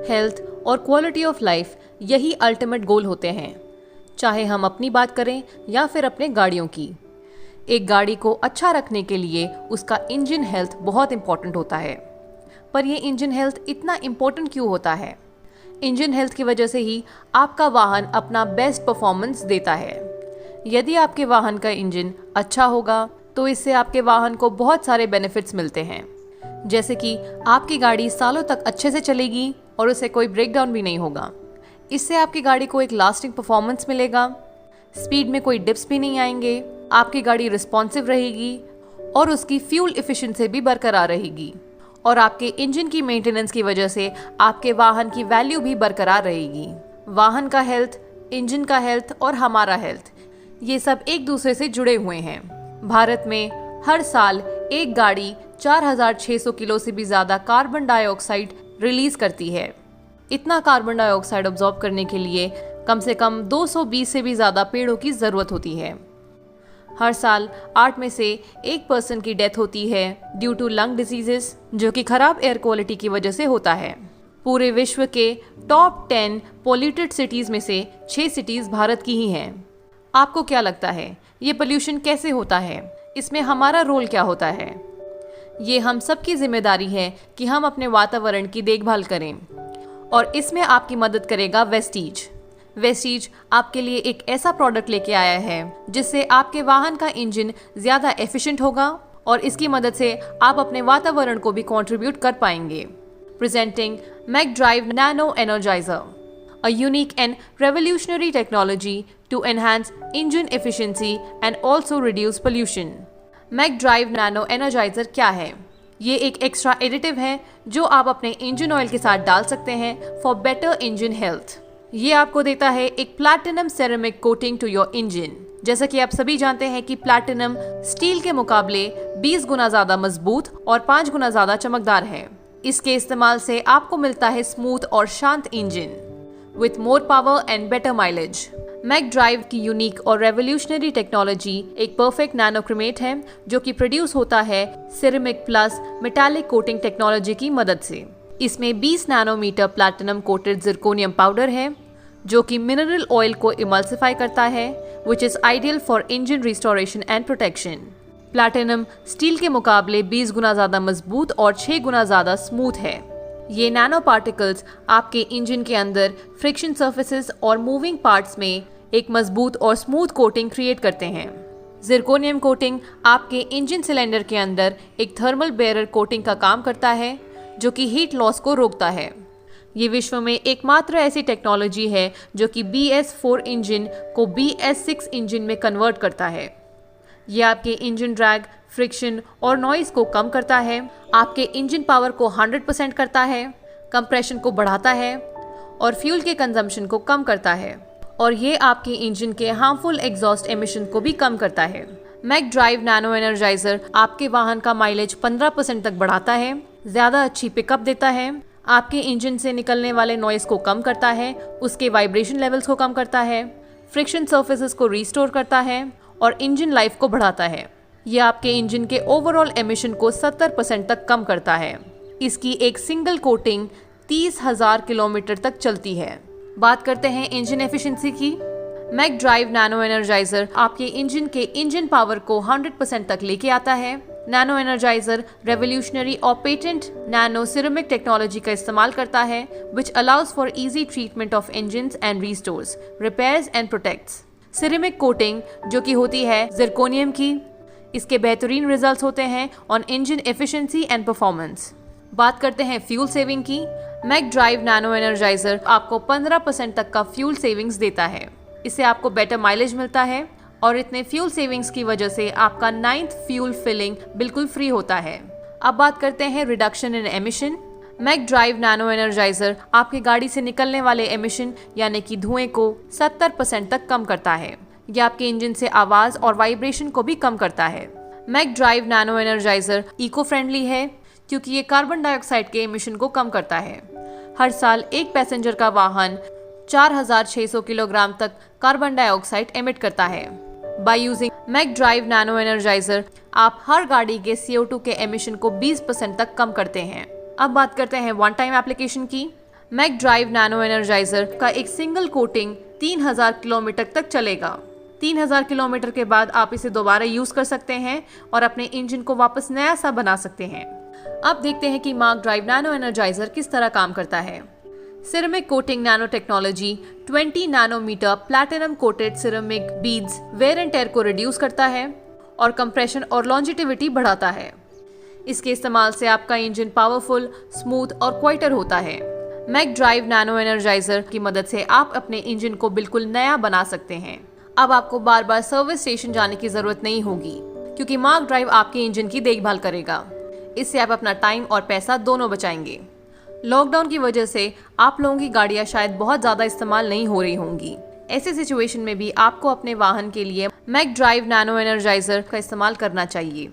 Health और quality of life यही ultimate goal होते हैं, चाहे हम अपनी बात करें या फिर अपने गाड़ियों की। एक गाड़ी को अच्छा रखने के लिए उसका इंजन हेल्थ बहुत इंपॉर्टेंट होता है। पर ये इंजन हेल्थ इतना इम्पोर्टेंट क्यों होता है? इंजन हेल्थ की वजह से ही आपका वाहन अपना बेस्ट परफॉर्मेंस देता है। यदि आपके वाहन का इंजन अच्छा होगा तो इससे आपके वाहन को बहुत सारे बेनिफिट्स मिलते हैं, जैसे कि आपकी गाड़ी सालों तक अच्छे से चलेगी और उसे कोई ब्रेकडाउन भी नहीं होगा। इससे आपकी गाड़ी को एक लास्टिंग परफॉर्मेंस मिलेगा, स्पीड में कोई डिप्स भी नहीं आएंगे, आपकी गाड़ी रिस्पॉन्सिव रहेगी और उसकी फ्यूल एफिशिएंसी भी बरकरार रहेगी और आपके इंजन की मेंटेनेंस की वजह से आपके वाहन की वैल्यू भी बरकरार रहेगी। वाहन का हेल्थ, इंजन का हेल्थ और हमारा हेल्थ, ये सब एक दूसरे से जुड़े हुए हैं। भारत में हर साल एक गाड़ी 4600 किलो से भी ज़्यादा कार्बन डाइऑक्साइड रिलीज करती है। इतना कार्बन डाइऑक्साइड ऑब्जॉर्ब करने के लिए कम से कम 220 से भी ज़्यादा पेड़ों की ज़रूरत होती है। हर साल 8 में से 1% की डेथ होती है ड्यू टू लंग डिजीजेस, जो कि खराब एयर क्वालिटी की वजह से होता है। पूरे विश्व के टॉप 10 पोल्यूटेड सिटीज़ में से 6 सिटीज़ भारत की ही हैं। आपको क्या लगता है ये पोल्यूशन कैसे होता है? इसमें हमारा रोल क्या होता है? ये हम सबकी जिम्मेदारी है कि हम अपने वातावरण की देखभाल करें और इसमें आपकी मदद करेगा वेस्टीज। वेस्टीज आपके लिए एक ऐसा प्रोडक्ट लेके आया है जिससे आपके वाहन का इंजन ज़्यादा एफिशिएंट होगा और इसकी मदद से आप अपने वातावरण को भी कंट्रीब्यूट कर पाएंगे। Presenting McDrive nano energizer, a unique and revolutionary technology to enhance engine efficiency and also reduce pollution. McDrive nano energizer क्या है? ये एक एक्स्ट्रा एडिटिव है जो आप अपने इंजन ऑयल के साथ डाल सकते हैं फॉर बेटर इंजन हेल्थ। ये आपको देता है एक platinum ceramic coating to your engine. जैसा कि आप सभी जानते हैं कि प्लैटिनम स्टील के मुकाबले 20 गुना ज़्यादा मजबूत और 5 गुना ज़्यादा चमकदार है। इसके इस्तेमाल से आपको मिलता है स्मूथ और शांत engine with more power and better mileage. Macdrive की यूनिक और रेवोल्यूशनरी टेक्नोलॉजी एक परफेक्ट नैनोक्रोमेट है जो कि प्रोड्यूस होता है ceramic plus metallic coating technology की मदद से। इसमें 20 nanometre platinum coated zirconium powder है जो कि मिनरल ऑयल को इमल्सिफाई करता है, which is ideal for engine restoration and protection. Platinum steel के मुकाबले 20 गुना ज़्यादा मजबूत और 6 गुना ज़्यादा स्मूथ है। ये नैनो पार्टिकल्स आपके इंजन के अंदर फ्रिक्शन सर्फेसेस और मूविंग पार्ट्स में एक मजबूत और स्मूथ कोटिंग क्रिएट करते हैं। जिरकोनियम कोटिंग आपके इंजन सिलेंडर के अंदर एक थर्मल बैरियर कोटिंग का काम करता है जो कि हीट लॉस को रोकता है। ये विश्व में एकमात्र ऐसी टेक्नोलॉजी है जो कि BS4 इंजन को BS6 इंजन में कन्वर्ट करता है। ये आपके इंजन ड्रैग, फ्रिक्शन और नॉइज को कम करता है, आपके इंजन पावर को 100% करता है, कंप्रेशन को बढ़ाता है और फ्यूल के कंजम्पशन को कम करता है और ये आपके इंजन के हार्मफुल एग्जॉस्ट एमिशन को भी कम करता है। मैकडराइव नैनो एनर्जाइजर आपके वाहन का माइलेज 15% तक बढ़ाता है, ज़्यादा अच्छी पिकअप देता है, आपके इंजन से निकलने वाले नॉइज को कम करता है, उसके वाइब्रेशन लेवल्स को कम करता है, फ्रिक्शन सर्फेसेस को रिस्टोर करता है और इंजन लाइफ को बढ़ाता है। यह आपके इंजन के ओवरऑल एमिशन को 70% तक कम करता है। इसकी एक सिंगल कोटिंग 30,000 किलोमीटर तक चलती है। बात करते हैं इंजन एफिशिएंसी की। मैकडराइव नैनो एनर्जाइजर आपके इंजन के इंजन पावर को 100% तक लेके आता है। नैनो एनर्जाइजर रेवोल्यूशनरी और पेटेंट नैनो सिरेमिक टेक्नोलॉजी का इस्तेमाल करता है which allows for easy treatment of engines and restores, repairs and protects. Ceramic coating जो कि होती है जिरकोनियम की, इसके बेहतरीन रिजल्ट्स होते हैं on engine efficiency and performance. बात करते हैं फ्यूल सेविंग की। मैकडराइव नैनो एनर्जाइजर आपको 15% तक का फ्यूल सेविंग्स देता है। इससे आपको बेटर माइलेज मिलता है और इतने फ्यूल सेविंग्स की वजह से आपका 9th फ्यूल फिलिंग बिल्कुल फ्री होता है। अब बात करते हैं reduction in emission. McDrive nano energizer आपकी गाड़ी से निकलने वाले एमिशन यानी कि धुएं को 70% तक कम करता है। यह आपके इंजन से आवाज और वाइब्रेशन को भी कम करता है। मैकडराइव नैनो एनर्जाइजर इको फ्रेंडली है क्योंकि ये कार्बन डाइऑक्साइड के एमिशन को कम करता है। हर साल एक पैसेंजर का वाहन 4600 किलोग्राम तक कार्बन डाइऑक्साइड एमिट करता है। बाय यूजिंग मैकडराइव नैनो एनर्जाइजर आप हर गाड़ी के CO2 के एमिशन को 20% तक कम करते हैं। अब बात करते हैं वन टाइम एप्लीकेशन की। मैक ड्राइव नैनो एनर्जाइजर का एक सिंगल कोटिंग 3000 किलोमीटर तक चलेगा। 3000 किलोमीटर के बाद आप इसे दोबारा यूज कर सकते हैं और अपने इंजन को वापस नया सा बना सकते हैं। अब देखते हैं कि मैक ड्राइव नैनो एनर्जाइजर किस तरह काम करता है। Ceramic coating nano technology 20 nanometre platinum coated ceramic beads wear and tear को रिड्यूस करता है और कंप्रेशन और लॉन्जिटिविटी बढ़ाता है। इसके इस्तेमाल से आपका इंजन पावरफुल, स्मूथ और क्वाइटर होता है। मैक ड्राइव नैनो एनर्जाइजर की मदद से आप अपने इंजन को बिल्कुल नया बना सकते हैं। अब आपको बार बार सर्विस स्टेशन जाने की जरूरत नहीं होगी, क्योंकि मैक ड्राइव आपके इंजन की देखभाल करेगा। इससे आप अपना टाइम और पैसा दोनों बचाएंगे। लॉकडाउन की वजह से आप लोगों की गाड़ियां शायद बहुत ज्यादा इस्तेमाल नहीं हो रही होंगी। ऐसे सिचुएशन में भी आपको अपने वाहन के लिए मैक ड्राइव नैनो एनर्जाइजर का इस्तेमाल करना चाहिए,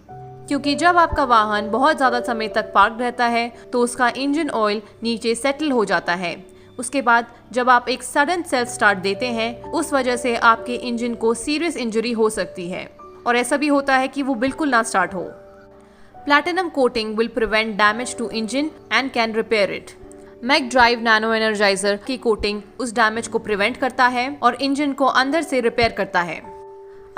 क्योंकि जब आपका वाहन बहुत ज़्यादा समय तक पार्क रहता है तो उसका इंजन ऑयल नीचे सेटल हो जाता है। उसके बाद जब आप एक सडन सेल्फ स्टार्ट देते हैं, उस वजह से आपके इंजन को सीरियस इंजरी हो सकती है और ऐसा भी होता है कि वो बिल्कुल ना स्टार्ट हो। Platinum coating will prevent damage to engine and can repair it. Mac drive nano energiser की कोटिंग उस डैमेज को प्रिवेंट करता है और इंजन को अंदर से रिपेयर करता है।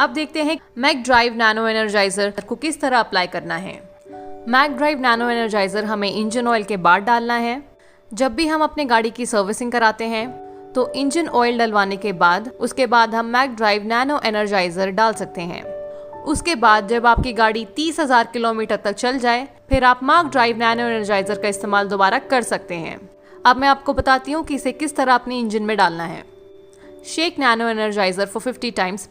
अब देखते हैं मैक ड्राइव नैनो एनर्जाइजर को किस तरह अप्लाई करना है। मैक ड्राइव नैनो एनर्जाइजर हमें इंजन ऑयल के बाद डालना है। जब भी हम अपने गाड़ी की सर्विसिंग कराते हैं तो इंजन ऑयल डलवाने के बाद उसके बाद हम मैक ड्राइव नैनो एनर्जाइजर डाल सकते हैं। उसके बाद जब आपकी गाड़ी 30,000 किलोमीटर तक चल जाए, फिर आप मैक ड्राइव नैनो एनर्जाइजर का इस्तेमाल दोबारा कर सकते हैं। अब मैं आपको बताती हूँ कि इसे किस तरह अपने इंजन में डालना है। Shake nano energiser for 50 times